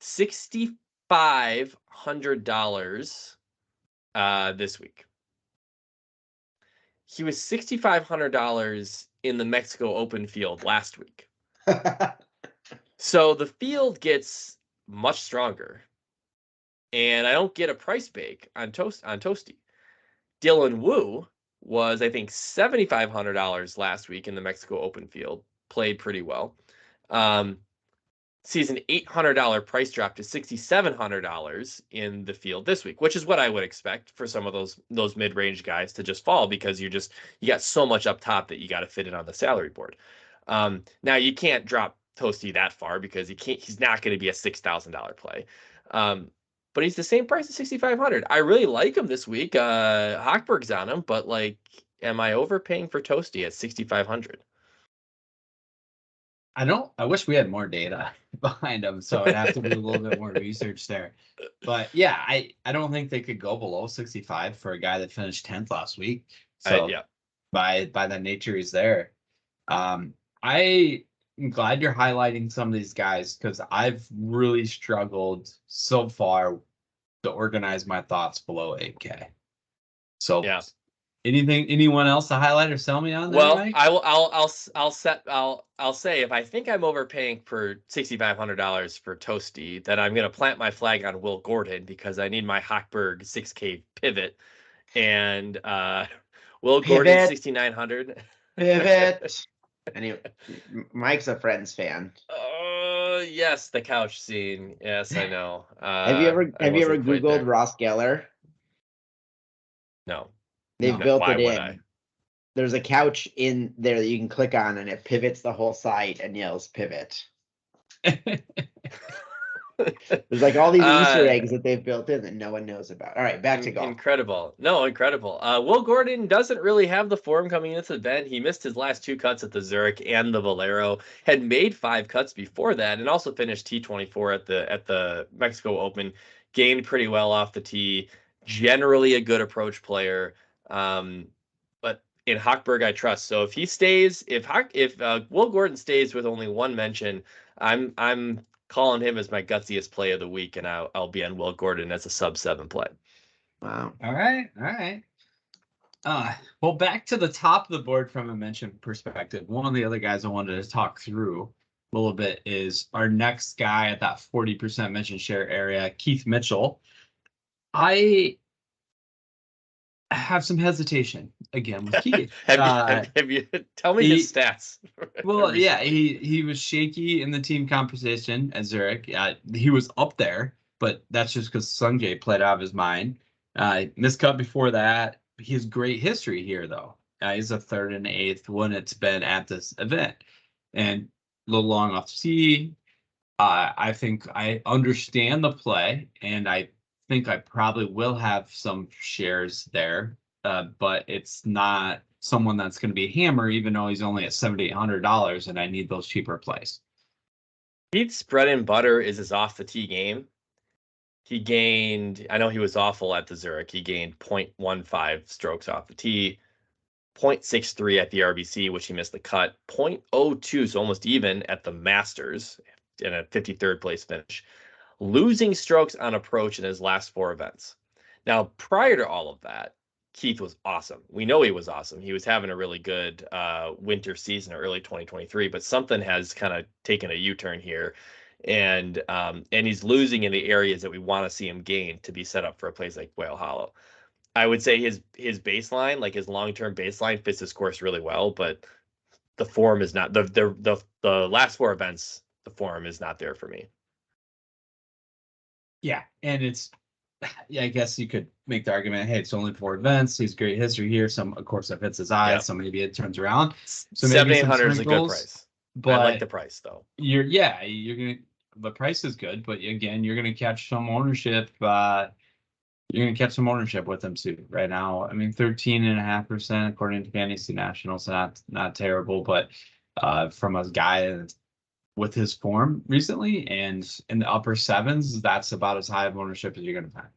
$6,500 this week. He was $6,500 in the Mexico Open field last week. So the field gets much stronger, and I don't get a price bake on Toasty. Dylan Wu was, I think, $7,500 last week in the Mexico Open field. Played pretty well. Sees an $800 price drop to $6,700 in the field this week, which is what I would expect for some of those mid-range guys to just fall because you got so much up top that you got to fit it on the salary board. Now you can't drop Toasty that far because he's not going to be a $6,000 play. But he's the same price as $6,500. I really like him this week. Hochberg's on him, but am I overpaying for Toasty at $6,500? I wish we had more data behind him, so I'd have to do a little bit more research there. But yeah, I don't think they could go below 65 for a guy that finished 10th last week. So by that nature, he's there. I'm glad you're highlighting some of these guys because I've really struggled so far to organize my thoughts below 8K. So yeah. Anyone else to highlight or sell me on that? Well, Mike? I'll say if I think I'm overpaying for $6,500 for Toasty, then I'm going to plant my flag on Will Gordon because I need my Hochberg 6K pivot, and Will Gordon 6,900. Pivot. Anyway, Mike's a Friends fan. Yes, the couch scene. Yes, I know. Have you ever Googled Ross Geller? No. They've built it in. There's a couch in there that you can click on, and it pivots the whole site and yells "pivot." There's all these Easter eggs that they've built in that no one knows about. All right, back to golf. Incredible. Will Gordon doesn't really have the form coming into the event. He missed his last 2 cuts at the Zurich and the Valero. Had made 5 cuts before that, and also finished T24 at the Mexico Open. Gained pretty well off the tee. Generally a good approach player. But in Hochberg, I trust. So if he stays, if Will Gordon stays with only 1 mention, I'm calling him as my gutsiest play of the week, and I'll be on Will Gordon as a sub-7 play. Wow. All right. Well, back to the top of the board from a mention perspective. One of the other guys I wanted to talk through a little bit is our next guy at that 40% mention share area, Keith Mitchell. have some hesitation again with Keith. have you tell me his stats? Well, yeah, recently. he was shaky in the team composition at Zurich. He was up there, but that's just because Sungjae played out of his mind. Missed cut before that. He has great history here, though. He's a third and eighth when it's been at this event, and a little long off the tee. I think I understand the play, and I think I probably will have some shares there, but it's not someone that's going to be a hammer, even though he's only at $7,800, and I need those cheaper plays. Keith's bread and butter is his off the tee game. He gained, I know he was awful at the Zurich. He gained 0.15 strokes off the tee, 0.63 at the RBC, which he missed the cut, 0.02, so almost even at the Masters in a 53rd place finish, losing strokes on approach in his last 4 events. Now, prior to all of that, Keith was awesome. We know he was awesome. He was having a really good winter season, early 2023, but something has kind of taken a U-turn here. And he's losing in the areas that we want to see him gain to be set up for a place like Whale Hollow. I would say his baseline, like his long-term baseline, fits his course really well, but the form is not the last 4 events. The form is not there for me. Yeah, and it's, yeah, I guess you could make the argument, hey, it's only 4 events. He's great history here. Some, of course, that fits his eyes. Yeah. So maybe it turns around. So maybe maybe $7,800 is a good price. But I like the price though. You're gonna, the price is good, but again, you're gonna catch some ownership. You're gonna catch some ownership with him too. Right now, I mean, 13.5% according to Fantasy National, so not terrible, but from a guy with his form recently and in the upper 7s, that's about as high of ownership as you're gonna find.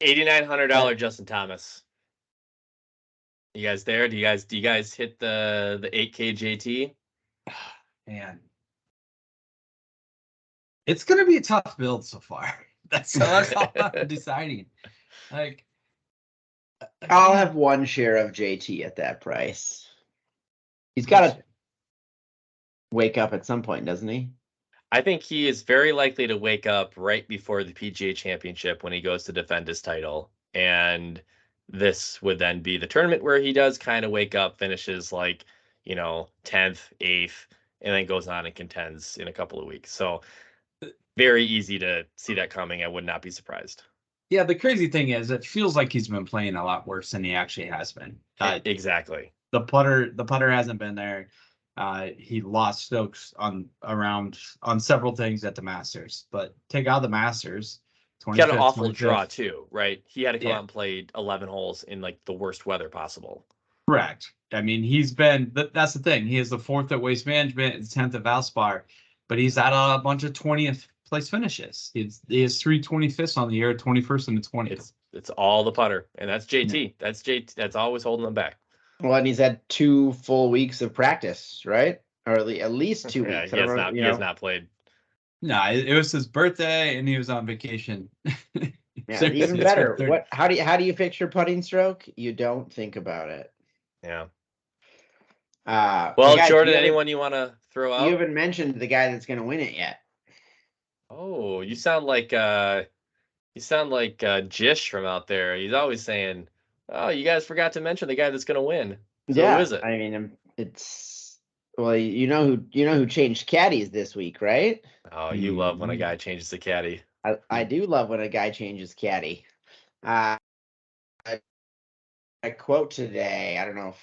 $8,900 Justin Thomas. You guys there? Do you guys hit the 8K JT? Man, it's gonna be a tough build so far. That's all I'm deciding. Like, I'll have one share of JT at that price. He's got to wake up at some point, doesn't he? I think he is very likely to wake up right before the PGA Championship when he goes to defend his title. And this would then be the tournament where he does kind of wake up, finishes like, 10th, 8th, and then goes on and contends in a couple of weeks. So very easy to see that coming. I would not be surprised. Yeah, the crazy thing is it feels like he's been playing a lot worse than he actually has been. Exactly. The putter hasn't been there. He lost strokes on several things at the Masters, but take out the Masters. He got an awful draw too, right? He had to come out and play 11 holes in like the worst weather possible. Correct. I mean, that's the thing. He is the 4th at Waste Management and 10th at Valspar, but he's at a bunch of 20th place finishes. He has 3 25ths on the year, 21st and the 20th. It's all the putter, and that's JT. Yeah. That's JT. That's always holding them back. Well, and he's had 2 full weeks of practice, right? Or at least 2 weeks. He has not played. No, it was his birthday, and he was on vacation. Yeah, even better. How do you fix your putting stroke? You don't think about it. Yeah. Well, Jordan, anyone you want to throw out? You haven't mentioned the guy that's going to win it yet. Oh, you sound like Jish from out there. He's always saying, "Oh, you guys forgot to mention the guy that's going to win." So yeah, who is it? I mean, you know who changed caddies this week, right? Oh, you love when a guy changes the caddy. I do love when a guy changes caddy. I quote today. I don't know if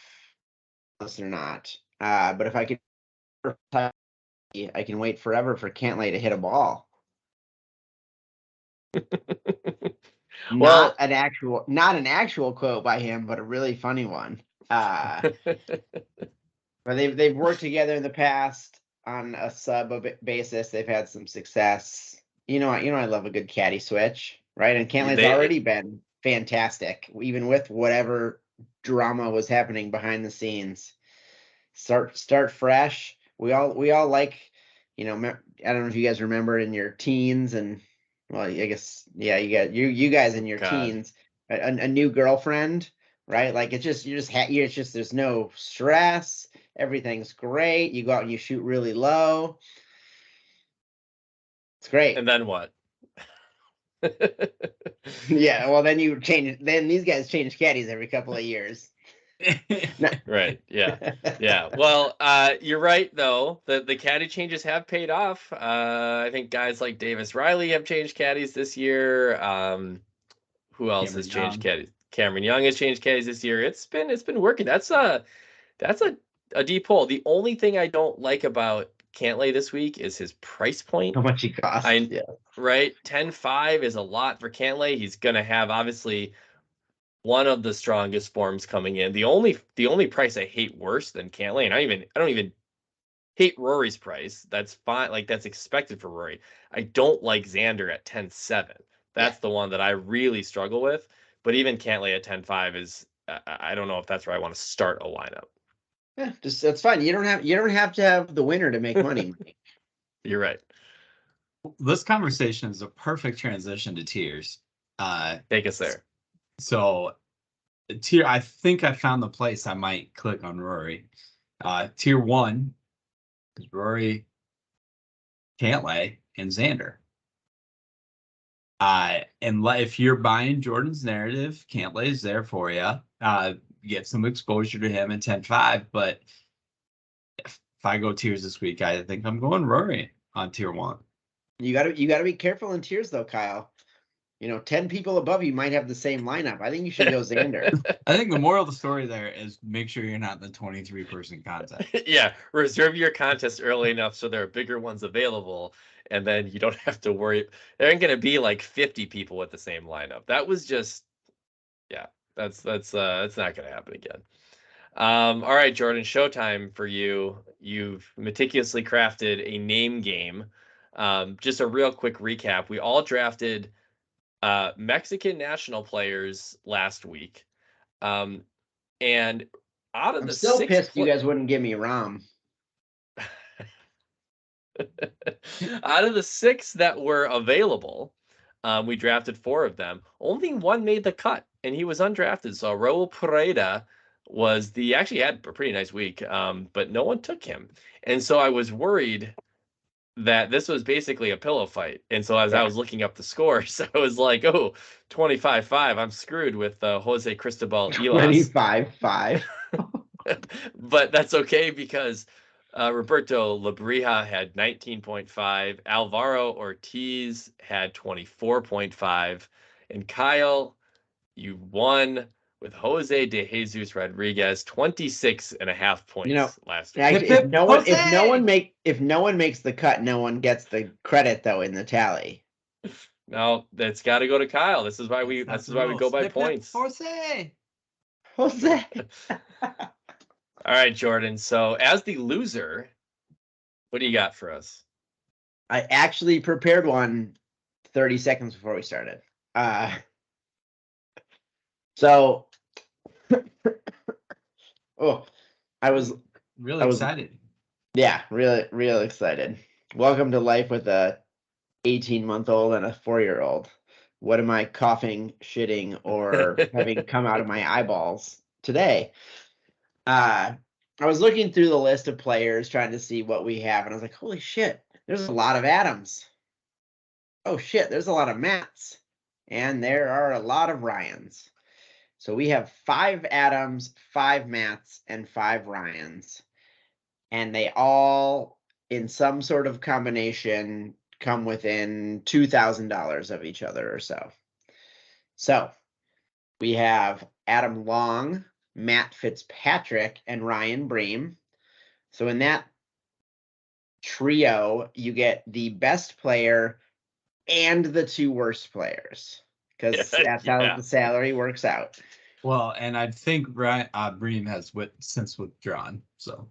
listen or not, but if I could, I can wait forever for Cantlay to hit a ball. Not an actual quote by him, but a really funny one. But they've worked together in the past on a sub basis. They've had some success. I love a good caddy switch, right? And Cantlay's already been fantastic, even with whatever drama was happening behind the scenes. Start fresh. We all like, I don't know if you guys remember in your teens and. Well, I guess, yeah, you guys in your teens, a new girlfriend, right? Like there's no stress. Everything's great. You go out and you shoot really low. It's great. And then what? Yeah, well, then you change. Then these guys change caddies every couple of years. Right. Yeah. Well, you're right though. The caddy changes have paid off. I think guys like Davis Riley have changed caddies this year. Who else Cameron has changed Young. caddies? Cameron Young has changed caddies this year. It's been working. That's a deep hole. The only thing I don't like about Cantlay this week is his price point. How much he costs? Yeah. Right, 10.5 is a lot for Cantlay. He's going to have obviously one of the strongest forms coming in. The only price I hate worse than Cantlay, and I don't even hate Rory's price. That's fine. Like that's expected for Rory. I don't like Xander at 10.7. That's the one that I really struggle with. But even Cantlay at 10.5 is I don't know if that's where I want to start a lineup. Yeah, just that's fine. You don't have to have the winner to make money. You're right. This conversation is a perfect transition to tiers. Take us there. So tier, I think I found the place I might click on Rory. Tier 1 is Rory, Cantlay, and Xander. And if you're buying Jordan's narrative, Cantlay is there for you. Get some exposure to him in 10.5. But if I go tiers this week, I think I'm going Rory on tier 1. You gotta be careful in tiers though, Kyle. 10 people above you might have the same lineup. I think you should go Xander. I think the moral of the story there is make sure you're not in the 23-person contest. Yeah, reserve your contest early enough so there are bigger ones available, and then you don't have to worry. There ain't gonna be like 50 people with the same lineup. That was just, yeah, that's not gonna happen again. All right, Jordan, showtime for you. You've meticulously crafted a name game. Just a real quick recap. We all drafted Mexican national players last week. And out of I'm the still six pissed you guys wouldn't give me Rom. out of the 6 that were available, we drafted 4 of them. Only one made the cut, and he was undrafted. So Raul Pereda actually had a pretty nice week, but no one took him. And so I was worried that this was basically a pillow fight. And so as I was looking up the scores, I was like, oh, 25-5. I'm screwed with Jose Cristobal Elas. 25-5. But that's okay because Roberto Lebrija had 19.5. Alvaro Ortiz had 24.5. And Kyle, you won with Jose de Jesus Rodriguez, 26.5 points last week. Actually, if no one makes the cut, no one gets the credit though in the tally. No, that's got to go to Kyle. This is why we go by points. Jose. All right, Jordan. So as the loser, what do you got for us? I actually prepared one 30 seconds before we started. So I was really excited. Yeah, really excited. Welcome to life with a 18-month-old and a 4-year-old. What am I coughing, shitting, or having come out of my eyeballs today? I was looking through the list of players trying to see what we have, and I was like, holy shit, there's a lot of Adams. Oh shit, there's a lot of Matts. And there are a lot of Ryans. So we have 5 Adams, 5 Matts, and 5 Ryans. And they all, in some sort of combination, come within $2,000 of each other or so. So we have Adam Long, Matt Fitzpatrick, and Ryan Bream. So in that trio, you get the best player and the 2 worst players, because that's how the salary works out. Well, and I think Bream has since withdrawn. So,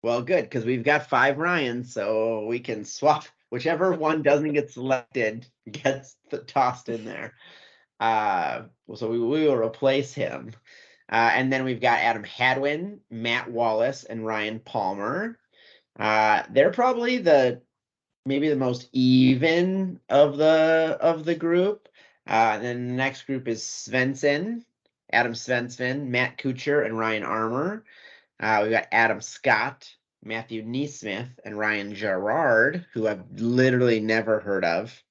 well, good, because we've got 5 Ryans, so we can swap. Whichever one doesn't get selected gets tossed in there. So we will replace him. And then we've got Adam Hadwin, Matt Wallace, and Ryan Palmer. They're probably maybe the most even of the group. And then the next group is Adam Svensson, Matt Kuchar, and Ryan Armour. We've got Adam Scott, Matthew Neesmith, and Ryan Gerard, who I've literally never heard of.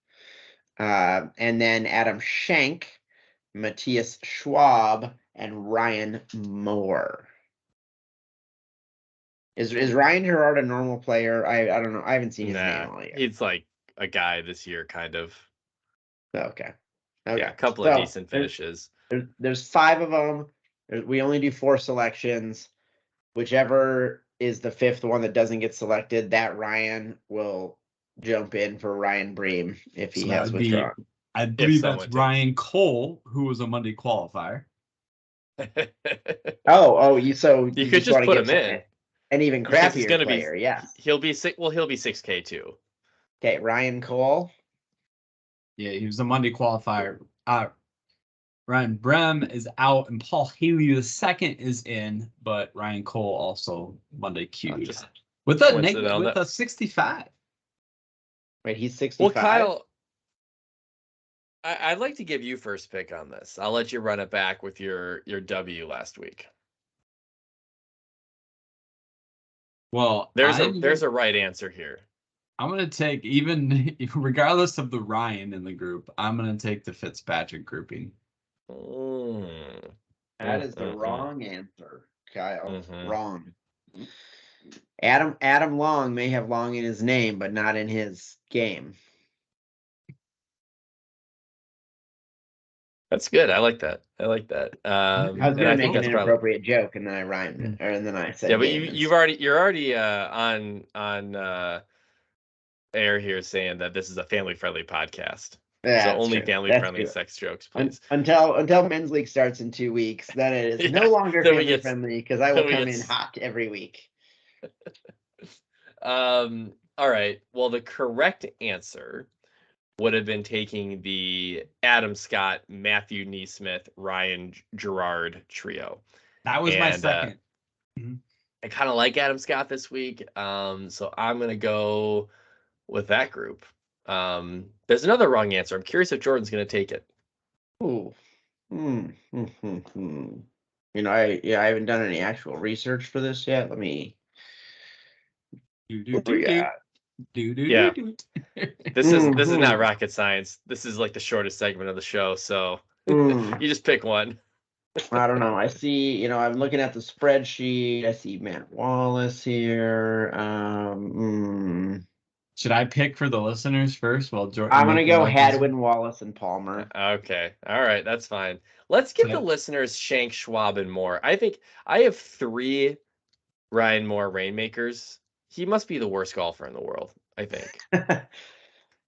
And then Adam Schenk, Matthias Schwab, and Ryan Moore. Is Ryan Gerard a normal player? I don't know. I haven't seen his name all year. He's like a guy this year, kind of. Okay. Yeah, a couple of decent finishes. There's 5 of them. We only do 4 selections. Whichever is the 5th one that doesn't get selected, that Ryan will jump in for Ryan Bream if he has withdrawn. I believe that's Ryan Cole, who was a Monday qualifier. you could just put him in. An even crappier player, yeah. He'll be 6K too. Okay, Ryan Cole. Yeah, he was a Monday qualifier. Ryan Brehm is out, and Paul Haley II is in, but Ryan Cole also Monday queued with a 65. Wait, he's 65. Well, Kyle, I'd like to give you first pick on this. I'll let you run it back with your W last week. Well, there's a right answer here. I'm going to take, even regardless of the Ryan in the group, I'm going to take the Fitzpatrick grouping. That is the wrong answer, Kyle. Wrong. Adam Long may have Long in his name, but not in his game. That's good. I like that. I was going to make an inappropriate joke, and then I rhymed it, and then I said, "Yeah, but you're already on air here saying that this is a family-friendly podcast, so only family-friendly sex jokes, please." Until men's league starts in 2 weeks, then it is no longer family-friendly because I will come in hot every week. All right. Well, the correct answer would have been taking the Adam Scott, Matthew Neesmith, Ryan Gerard trio. That was my second. I kind of like Adam Scott this week, so I'm going to go with that group. There's another wrong answer. I'm curious if Jordan's going to take it. Ooh. I haven't done any actual research for this yet. Let me. This is not rocket science. This is like the shortest segment of the show, so you just pick one. I don't know. I see, I'm looking at the spreadsheet. I see Matt Wallace here. Should I pick for the listeners first? Well, Jordan, I'm gonna go Hadwin, Wallace, and Palmer. Okay, all right, that's fine. Let's give the listeners Schenk, Schwab, and Moore. I think I have 3 Ryan Moore Rainmakers. He must be the worst golfer in the world, I think.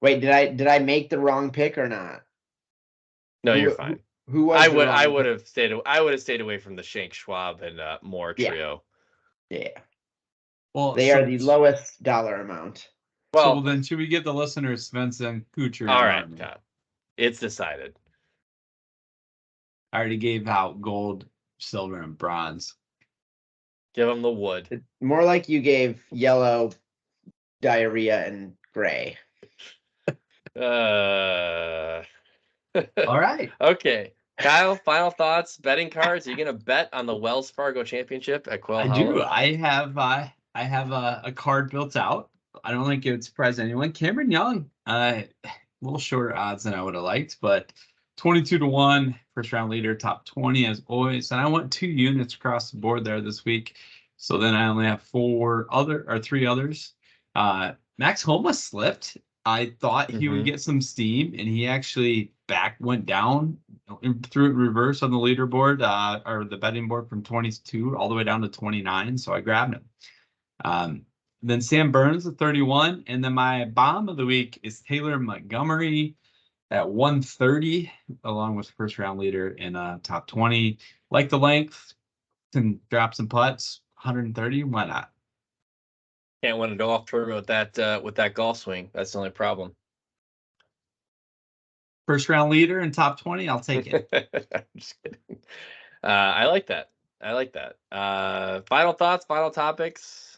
Wait, did I make the wrong pick or not? No, you're fine. Who was I would have stayed away from the Schenk, Schwab, and Moore trio. Yeah. Well, they are the lowest dollar amount. Well, then should we give the listeners Svensson, Kuchar? All right, it's decided. I already gave out gold, silver, and bronze. Give them the wood. It's more like you gave yellow, diarrhea, and gray. All right. Okay. Kyle, final thoughts, betting cards. Are you going to bet on the Wells Fargo Championship at Quail Hollow? I do. I have a card built out. I don't think it would surprise anyone. Cameron Young, a little shorter odds than I would have liked, but 22-1, first round leader, top 20 as always. And I went 2 units across the board there this week. So then I only have 3 others. Max Homa slipped. I thought he would get some steam, and he actually went down, threw it reverse on the leaderboard, or the betting board, from 22 all the way down to 29. So I grabbed him. Then Sam Burns at 31, and then my bomb of the week is Taylor Montgomery at 130, along with first round leader in top 20. Like the length, can drop some putts. 130, why not? Can't win a golf tournament with that golf swing. That's the only problem. First round leader in top 20, I'll take it. I'm just kidding. I like that. Final thoughts, final topics.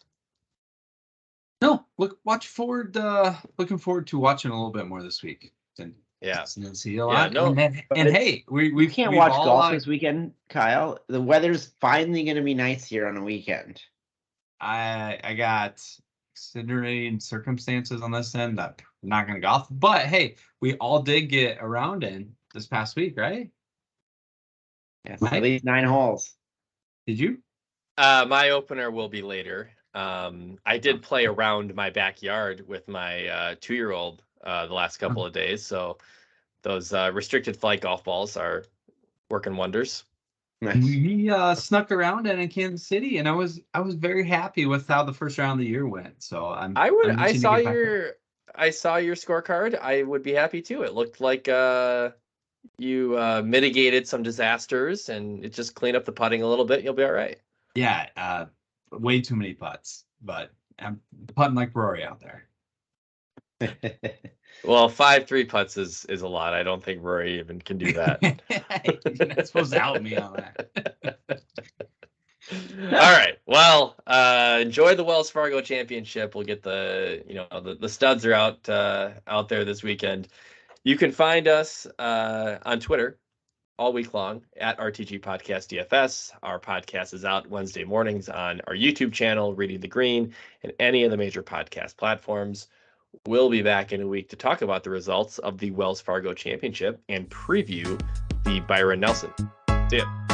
No, looking forward to watching a little bit more this week. Yeah, see a lot. Yeah, no. And hey, we can't watch golf this weekend, Kyle. The weather's finally going to be nice here on a weekend. I got considering circumstances on this end, that I'm not going to golf. But hey, we all did get a round in this past week, right? Yes, at least 9 holes. Did you? My opener will be later. I did play around my backyard with my 2-year-old the last couple of days, so those restricted flight golf balls are working wonders. Nice. We snuck around in Kansas City, and I was very happy with how the first round of the year went. So I saw your scorecard. I would be happy too. It looked like you mitigated some disasters, and it just cleaned up the putting a little bit. You'll be all right. Yeah, way too many putts, but I'm putting like Rory out there. Well, 5-3 putts is a lot. I don't think Rory even can do that. You're not supposed to help me on that. All right. Well, enjoy the Wells Fargo Championship. We'll get the studs are out there this weekend. You can find us on Twitter all week long at RTG Podcast DFS. Our podcast is out Wednesday mornings on our YouTube channel, Reading the Green, and any of the major podcast platforms. We'll be back in a week to talk about the results of the Wells Fargo Championship and preview the Byron Nelson. See ya.